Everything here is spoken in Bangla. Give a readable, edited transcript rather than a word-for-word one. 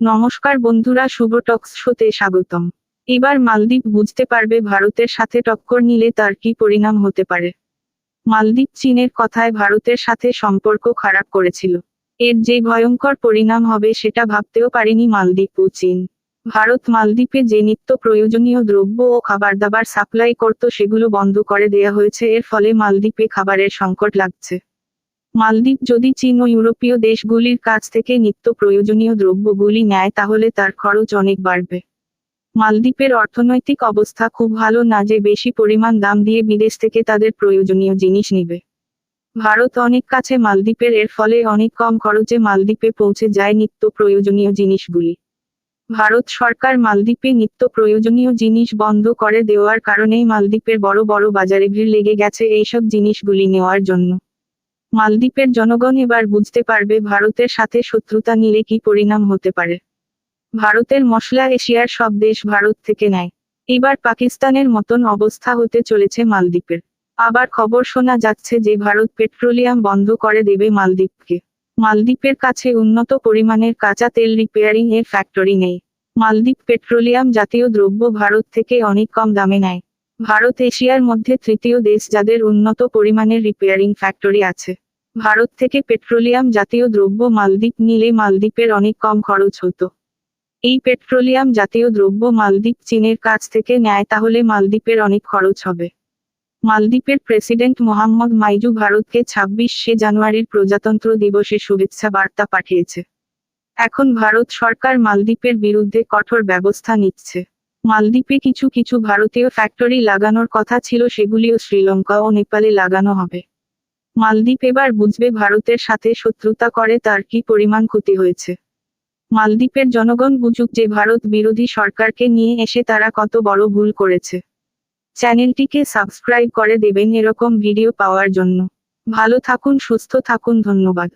নমস্কার বন্ধুরা, শুভ টক্স শোতে স্বাগতম। এবার মালদ্বীপ বুঝতে পারবে ভারতের সাথে টক্কর নিলে তার কি পরিণাম হতে পারে। মালদ্বীপ চীনের কথায় ভারতের সাথে সম্পর্ক খারাপ করেছিল। এর যে ভয়ঙ্কর পরিণাম হবে সেটা ভাবতেও পারেনি মালদ্বীপ ও চীন। ভারত মালদ্বীপে যে নিত্য প্রয়োজনীয় দ্রব্য ও খাবারদাবার সাপ্লাই করত সেগুলো বন্ধ করে দেয়া হয়েছে। এর ফলে মালদ্বীপে খাবারের সংকট লাগছে। মালদ্বীপ যদি চীন ও ইউরোপীয় দেশগুলির কাছ থেকে নিত্য প্রয়োজনীয় দ্রব্যগুলি নেয় তাহলে তার খরচ অনেক বাড়বে। মালদ্বীপের অর্থনৈতিক অবস্থা খুব ভালো না যে বেশি পরিমাণ দাম দিয়ে বিদেশ থেকে তাদের প্রয়োজনীয় জিনিস নিবে। ভারত অনেক কাছে মালদ্বীপের, এর ফলে অনেক কম খরচে মালদ্বীপে পৌঁছে যায় নিত্য প্রয়োজনীয় জিনিসগুলি। ভারত সরকার মালদ্বীপে নিত্য প্রয়োজনীয় জিনিস বন্ধ করে দেওয়ার কারণেই মালদ্বীপের বড় বড় বাজারে ভিড় লেগে গেছে এইসব জিনিসগুলি নেওয়ার জন্য। মালদ্বীপের জনগণ এবার বুঝতে পারবে ভারতের সাথে শত্রুতা নিলে কি পরিণাম হতে পারে। ভারতের মশলা এশিয়ার সব দেশ ভারত থেকে নেয়। এবার পাকিস্তানের মতন অবস্থা হতে চলেছে মালদ্বীপের। আবার খবর শোনা যাচ্ছে যে ভারত পেট্রোলিয়াম বন্ধ করে দেবে মালদ্বীপকে। মালদ্বীপের কাছে উন্নত পরিমাণের কাঁচা তেল রিপেয়ারিং এর ফ্যাক্টরি নেই। মালদ্বীপ পেট্রোলিয়াম জাতীয় দ্রব্য ভারত থেকে অনেক কম দামে নেয়। ভারত এশিয়ার মধ্যে তৃতীয় দেশ যাদের উন্নত পরিমাণের রিপেয়ারিং ফ্যাক্টরি আছে। ভারত থেকে পেট্রোলিয়াম জাতীয় দ্রব্য মালদ্বীপ নিলে মালদ্বীপের অনেক কম খরচ হতো। এই পেট্রোলিয়াম জাতীয় দ্রব্য মালদ্বীপ চীনের কাছ থেকে নেয় তাহলে মালদ্বীপের অনেক খরচ হবে। মালদ্বীপের প্রেসিডেন্ট মোহাম্মদ মাইজু ভারতকে 26শে জানুয়ারির প্রজাতন্ত্র দিবসে শুভেচ্ছা বার্তা পাঠিয়েছে। এখন ভারত সরকার মালদ্বীপের বিরুদ্ধে কঠোর ব্যবস্থা নিচ্ছে। মালদ্বীপে কিছু কিছু ভারতীয় ফ্যাক্টরি লাগানোর কথা ছিল, সেগুলিও শ্রীলঙ্কা ও নেপালে লাগানো হবে। মালদ্বীপ এবার বুঝবে ভারতের সাথে শত্রুতা করে তার কি পরিমাণ ক্ষতি হয়েছে। মালদ্বীপের জনগণ বুঝুক যে ভারত বিরোধী সরকারকে নিয়ে এসে তারা কত বড় ভুল করেছে। চ্যানেলটিকে সাবস্ক্রাইব করে দেবেন এরকম ভিডিও পাওয়ার জন্য। ভালো থাকুন, সুস্থ থাকুন, ধন্যবাদ।